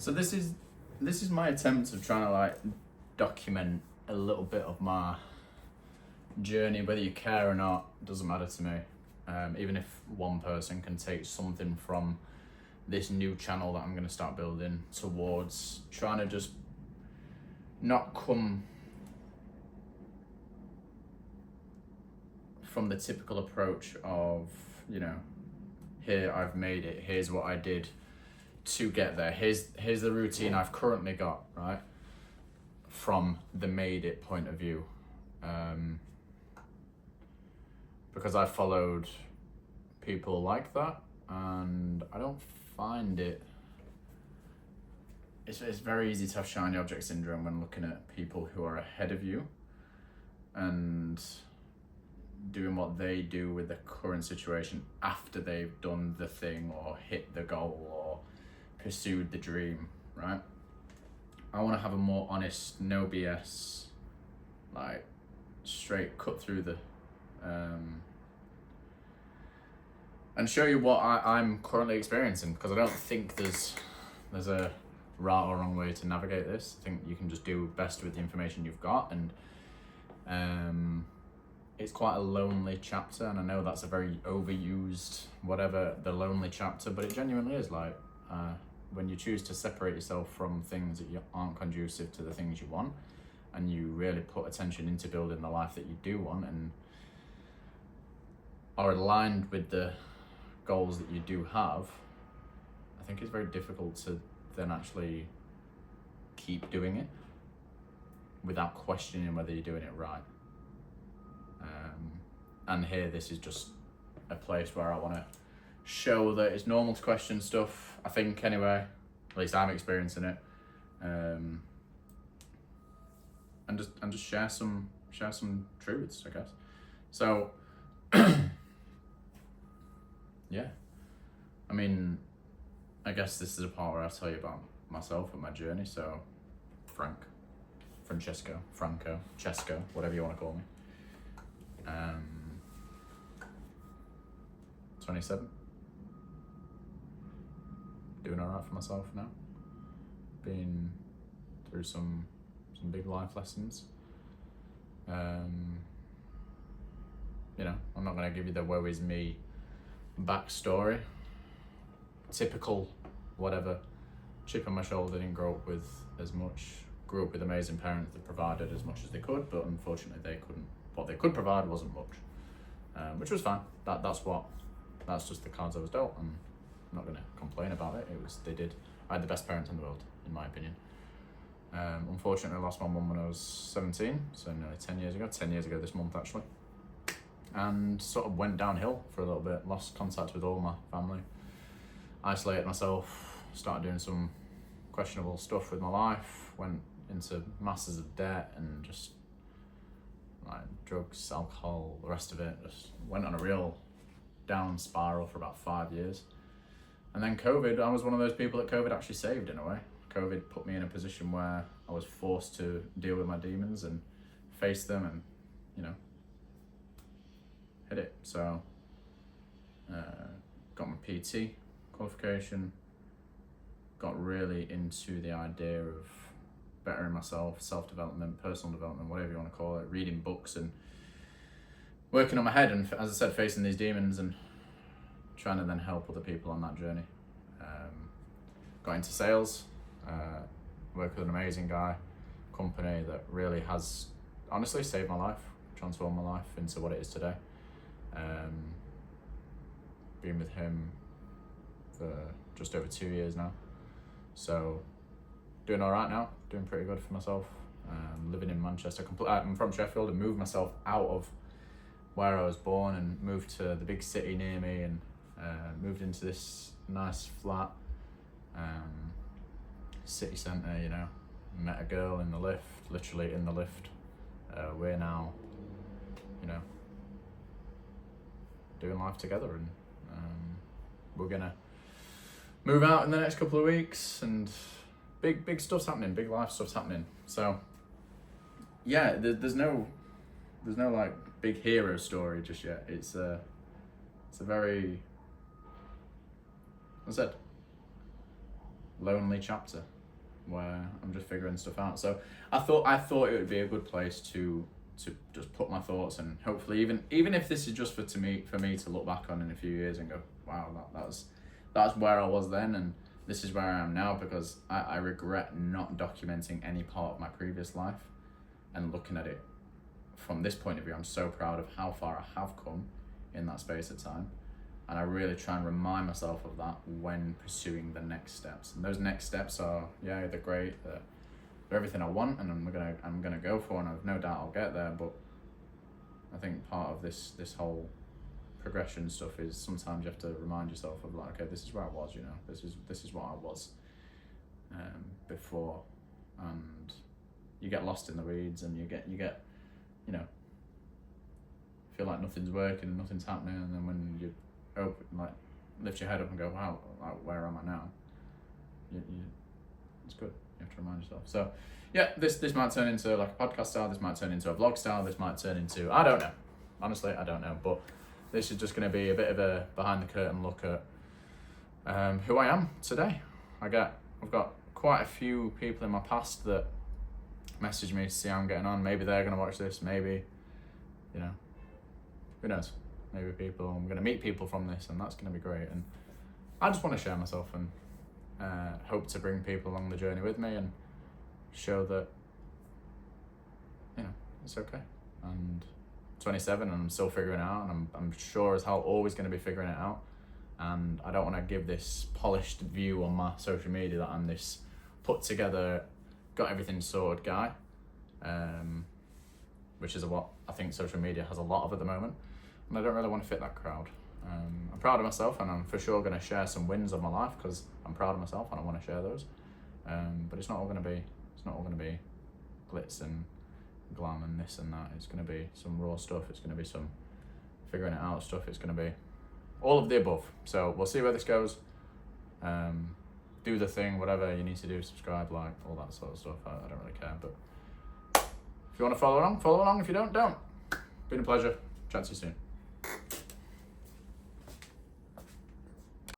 So this is my attempt of trying to like document a little bit of my journey, whether you care or not, doesn't matter to me. Even if one person can take something from this new channel that I'm going to start building towards trying to just not come from the typical approach of, you know, here I've made it, here's what I did to get there, here's the routine I've currently got, right? From the made it point of view. Because I followed people like that, and I don't find it. It's very easy to have shiny object syndrome when looking at people who are ahead of you and doing what they do with the current situation after they've done the thing or hit the goal or pursued the dream, right? I want to have a more honest, no BS, like straight cut through the and show you what I'm currently experiencing, because I don't think there's a right or wrong way to navigate this. I think you can just do best with the information you've got, and it's quite a lonely chapter, and I know that's a very overused whatever, the lonely chapter, but it genuinely is. Like when you choose to separate yourself from things that aren't conducive to the things you want, and you really put attention into building the life that you do want and are aligned with the goals that you do have, I think it's very difficult to then actually keep doing it without questioning whether you're doing it right. And here, this is just a place where I want to show that it's normal to question stuff, I think anyway, at least I'm experiencing it, and just share some truths, I guess. So yeah, I mean, I guess this is a part where I'll tell you about myself and my journey. So Francesco, Chesco, whatever you want to call me. 27. Doing alright for myself now. Been through some big life lessons. You know, I'm not going to give you the woe is me backstory. Typical, whatever, chip on my shoulder, didn't grow up with as much. Grew up with amazing parents that provided as much as they could, but unfortunately they couldn't. What they could provide wasn't much, which was fine. That's just the cards I was dealt, and I'm not going to complain about it. They did. I had the best parents in the world, in my opinion. Unfortunately, I lost my mum when I was 17, so nearly 10 years ago. 10 years ago this month, actually. And sort of went downhill for a little bit. Lost contact with all my family. Isolated myself. Started doing some questionable stuff with my life. Went into masses of debt and just like drugs, alcohol, the rest of it. Just went on a real down spiral for about 5 years. And then COVID, I was one of those people that COVID actually saved in a way. COVID put me in a position where I was forced to deal with my demons and face them and, you know, hit it. So, got my PT qualification, got really into the idea of bettering myself, self-development, personal development, whatever you want to call it, reading books and working on my head, and as I said, facing these demons and trying to then help other people on that journey. Got into sales, worked with an amazing guy, company that really has honestly saved my life, transformed my life into what it is today. Been with him for just over 2 years now, so doing all right now, doing pretty good for myself. Living in Manchester, I'm from Sheffield, and moved myself out of where I was born and moved to the big city near me, and moved into this nice flat, city centre, you know. Met a girl in the lift, literally in the lift. We're now, you know, doing life together, and we're gonna move out in the next couple of weeks, and big stuff's happening, big life stuff's happening. So yeah, there's no like big hero story just yet. It's a very, as I said, lonely chapter where I'm just figuring stuff out. So I thought it would be a good place to just put my thoughts, and hopefully even if this is just for me to look back on in a few years and go, wow, that's where I was then, and this is where I am now, because I regret not documenting any part of my previous life. And looking at it from this point of view, I'm so proud of how far I have come in that space of time. And I really try and remind myself of that when pursuing the next steps. And those next steps are, yeah, they're great. They're everything I want, and I'm gonna go for, and I've no doubt I'll get there. But I think part of this whole progression stuff is sometimes you have to remind yourself of, like, okay, this is where I was. You know, this is what I was before, and you get lost in the weeds, and you get you know, feel like nothing's working and nothing's happening, and then when you lift your head up and go, wow, like, where am I now? It's good. You have to remind yourself. So yeah, this might turn into like a podcast style, this might turn into a vlog style, this might turn into, I don't know. Honestly, I don't know. But this is just going to be a bit of a behind the curtain look at who I am today. I've got quite a few people in my past that message me to see how I'm getting on. Maybe they're going to watch this, maybe, you know, who knows? Maybe I'm going to meet people from this, and that's going to be great. And I just want to share myself, and hope to bring people along the journey with me and show that, you know, it's okay. And 27, and I'm still figuring it out, and I'm sure as hell always going to be figuring it out. And I don't want to give this polished view on my social media that I'm this put together, got everything sorted guy, which is what I think social media has a lot of at the moment. And I don't really want to fit that crowd. I'm proud of myself, and I'm for sure going to share some wins of my life because I'm proud of myself and I want to share those. But it's not all going to be glitz and glam and this and that. It's going to be some raw stuff. It's going to be some figuring it out stuff. It's going to be all of the above. So we'll see where this goes. Do the thing, whatever you need to do, subscribe, like, all that sort of stuff. I don't really care. But if you want to follow along. If you don't. Been a pleasure. Chat to you soon.